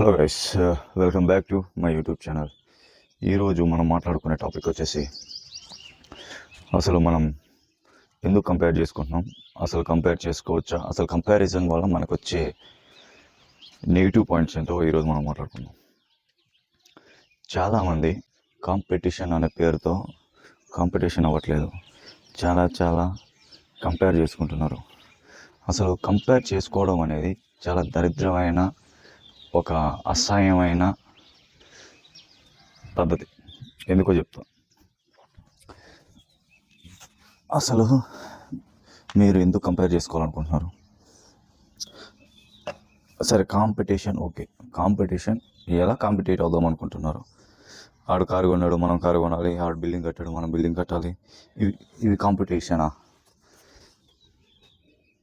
Hello guys, welcome back to my YouTube channel. ఈరోజు మనం మాట్లాడుకునే టాపిక్ వచ్చేసి అసలు మనం ఎందుకు కంపేర్ చేసుకుంటున్నాం, అసలు కంపేర్ చేసుకోవచ్చా, అసలు కంపారిజన్ వల్ల మనకు వచ్చే నెగిటివ్ పాయింట్స్ ఏంటో ఈరోజు మనం మాట్లాడుకుందాం. చాలామంది కాంపిటీషన్ అనే పేరుతో కాంపిటీషన్ అవ్వట్లేదు, చాలా కంపేర్ చేసుకుంటున్నారు. అసలు కంపేర్ చేసుకోవడం అనేది చాలా దరిద్రమైన ఒక అసహ్యమైన పద్ధతి. ఎందుకో చెప్తా. అసలు మీరు ఎందుకు కంపేర్ చేసుకోవాలనుకుంటున్నారు? సరే, కాంపిటీషన్ ఓకే, కాంపిటీషన్ ఎలా కాంపిటేట్ అవుదాం అనుకుంటున్నారు? ఆడు కారు కొన్నాడు, మనం కారు కొనాలి, ఆడు బిల్డింగ్ కట్టాడు, మనం బిల్డింగ్ కట్టాలి. ఇవి కాంపిటీషనా?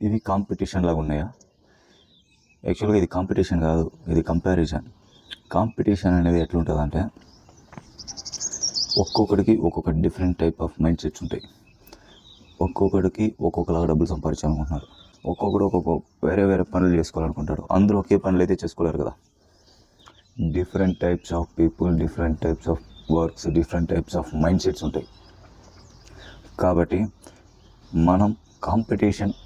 ఇవి కాంపిటీషన్ లాగా ఉన్నాయా? యాక్చువల్గా ఇది కాంపిటీషన్ కాదు, ఇది కంపారిజన్. కాంపిటీషన్ అనేది ఎట్లుంటుందంటే, ఒక్కొక్కడికి ఒక్కొక్క different type of mind sets ఉంటాయి. ఒక్కొక్కడికి ఒక్కొక్కలాగా డబ్బులు సంపాదించాలనుకుంటున్నారు. ఒక్కొక్కడు ఒక్కొక్క వేరే పనులు చేసుకోవాలనుకుంటాడు. అందరూ ఒకే పనులు అయితే చేసుకోలేరు కదా. Different types of people, different types of works, different types of mind sets ఉంటాయి. కాబట్టి మనం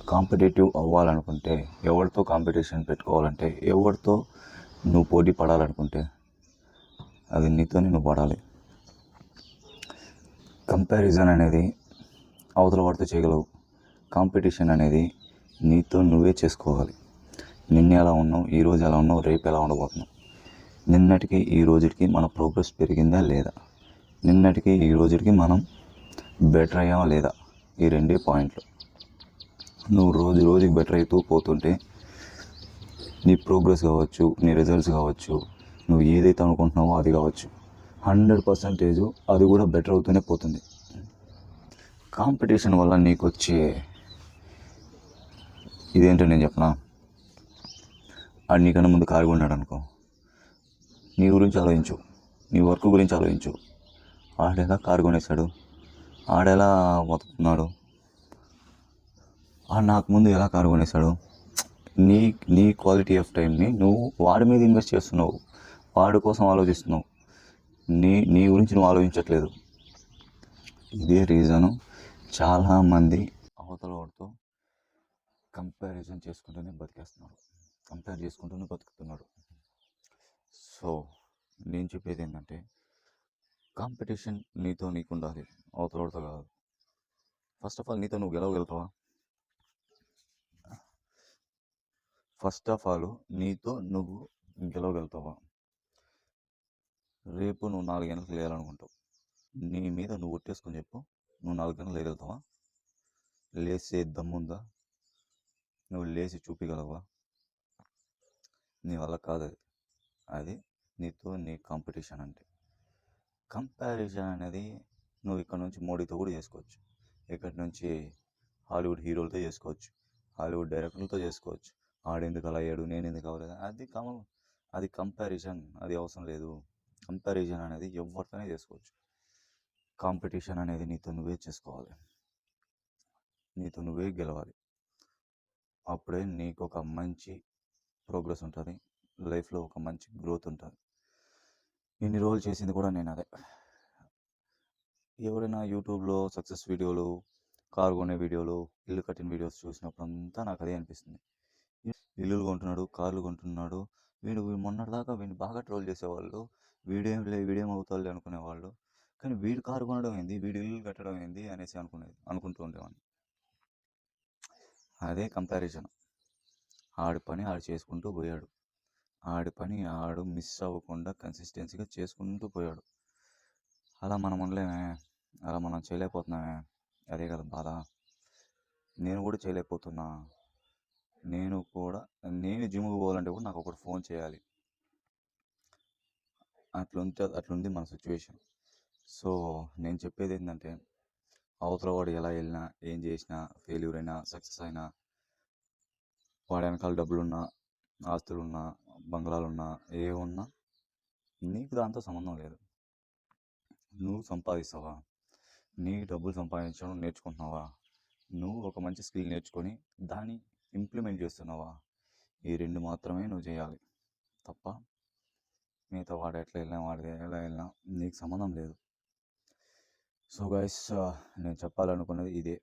కాంపిటేటివ్ అవ్వాలనుకుంటే, ఎవరితో కాంపిటీషన్ పెట్టుకోవాలంటే, ఎవరితో నువ్వు పోటీ పడాలనుకుంటే అది నీతోనే నువ్వు పడాలి. కంపారిజన్ అనేది అవతల వాడితో చేయగలవు. కాంపిటీషన్ అనేది నీతో నువ్వే చేసుకోవాలి. నిన్న ఎలా ఉన్నావు, ఈరోజు ఎలా ఉన్నావు, రేపు ఎలా ఉండబోతున్నావు, నిన్నటికి ఈ రోజుకి మన ప్రోగ్రెస్ పెరిగిందా లేదా, నిన్నటికి ఈ రోజుకి మనం బెటర్ అయ్యామా లేదా, ఈ రెండే పాయింట్లు. నువ్వు రోజుకి బెటర్ అవుతూ పోతుంటే నీ ప్రోగ్రెస్ కావచ్చు, నీ రిజల్ట్స్ కావచ్చు, నువ్వు ఏదైతే అనుకుంటున్నావో అది కావచ్చు, 100% అది కూడా బెటర్ అవుతూనే పోతుంది. కాంపిటీషన్ వల్ల నీకు వచ్చే ఇదేంటో నేను చెప్పనా? ఆడు నీకన్నా ముందు కారు కొన్నాడు అనుకో, నీ గురించి ఆలోచించు, నీ వర్క్ గురించి ఆలోచించు. ఆడెలా కారు కొనేసాడు, ఆడెలా బతుకుతున్నాడు, ఆడు నాకు ముందు ఎలా కారు కొనేసాడు. నీ క్వాలిటీ ఆఫ్ టైంని నువ్వు వాడి మీద ఇన్వెస్ట్ చేస్తున్నావు, వాడి కోసం ఆలోచిస్తున్నావు, నీ గురించి నువ్వు ఆలోచించట్లేదు. ఇదే రీజను చాలామంది అవతల వాడితో కంపారిజన్ చేసుకుంటూనే బతుకుతున్నారు. సో నేను చెప్పేది ఏంటంటే, కాంపిటీషన్ నీకు ఉండాలి, అవతల వాడితో కాదు. ఫస్ట్ ఆఫ్ ఆల్ నీతో నువ్వు గెలవగలుగుతావా? రేపు నువ్వు 4 గంటలకు లేయాలనుకుంటావు, నీ మీద నువ్వు ఒట్టేసుకొని చెప్పు, నువ్వు 4 గంటలకు లేయగలుగుతావా? లేసే దమ్ముందా? నువ్వు లేచి చూపించగలవా? నీ వల్ల కాదు. అది నీతో నీ కాంపిటీషన్ అంటే. కంపారిజన్ అనేది నువ్వు ఇక్కడ నుంచి మోడీతో కూడా చేసుకోవచ్చు, ఇక్కడ నుంచి హాలీవుడ్ హీరోలతో చేసుకోవచ్చు, హాలీవుడ్ డైరెక్టర్లతో చేసుకోవచ్చు. ఆడెందుకు అలా అయ్యాడు, నేను ఎందుకు అవ్వలేదు, అది కంపారిజన్, అది అవసరం లేదు. కంపారిజన్ అనేది ఎవరితోనే చేసుకోవచ్చు. కాంపిటీషన్ అనేది నీతో నువ్వే చేసుకోవాలి, నీతో నువ్వే గెలవాలి. అప్పుడే నీకు ఒక మంచి ప్రోగ్రెస్ ఉంటుంది, లైఫ్లో ఒక మంచి గ్రోత్ ఉంటుంది. ఇన్ని రోజులు చేసింది కూడా నేను అదే. ఎవరైనా యూట్యూబ్లో సక్సెస్ వీడియోలు, కారు కొనే వీడియోలు, ఇల్లు కట్టిన వీడియోస్ చూసినప్పుడు అంతా నాకు అదే అనిపిస్తుంది. ఇల్లులు కొంటున్నాడు, కార్లు కొంటున్నాడు, వీడు మొన్నటిదాకా వీడిని బాగా ట్రోల్ చేసేవాళ్ళు, వీడేం అవుతాడు అనుకునేవాళ్ళు. కానీ వీడు కారు కొనడం ఏంది, వీడు ఇల్లు కట్టడం ఏంది అనేసి అనుకుంటూ ఉండేవాడిని. అదే కంపారిజన్. ఆడి పని ఆడు చేసుకుంటూ పోయాడు, ఆడి పని ఆడు మిస్ అవ్వకుండా కన్సిస్టెన్సీగా చేసుకుంటూ పోయాడు. అలా మనం ఉండలేమే, అలా మనం చేయలేకపోతున్నామే. అదే కదా బాధ. నేను కూడా చేయలేకపోతున్నా. నేను జిమ్కి పోవాలంటే కూడా నాకు ఒకటి ఫోన్ చేయాలి. అట్లుంది మన సిచ్యువేషన్. సో నేను చెప్పేది ఏంటంటే, అవతల వాడు ఎలా వెళ్ళినా, ఏం చేసినా, ఫెయిల్యూర్ అయినా, సక్సెస్ అయినా, వాడి వెనకాల డబ్బులున్నా, ఆస్తులున్నా, బంగ్లాలున్నా, ఏమున్నా, నీకు దాంతో సంబంధం లేదు. నువ్వు సంపాదిస్తావా, నీ డబ్బులు సంపాదించడం నేర్చుకుంటున్నావా, నువ్వు ఒక మంచి స్కిల్ నేర్చుకొని దాన్ని ఇంప్లిమెంట్ చేస్తున్నావా, ఈ 2 మాత్రమే నువ్వు చేయాలి. తప్ప మీతో వాడు ఎట్లా వెళ్ళినా వాడు ఎలా వెళ్ళినా నీకు సంబంధం లేదు. సో గైస్, నేను చెప్పాలనుకున్నది ఇదే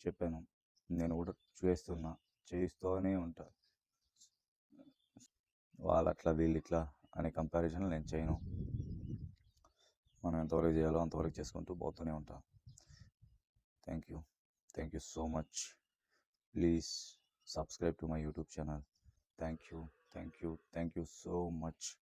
చెప్పాను. నేను కూడా చేయిస్తూనే ఉంటా. వాళ్ళు అట్లా వీళ్ళు ఇట్లా అనే కంపారిజన్ నేను చేయను. మనం ఎంతవరకు చేయాలో అంతవరకు చేసుకుంటూ పోతూనే ఉంటాం. Thank you so much. Please subscribe to my YouTube channel. Thank you so much.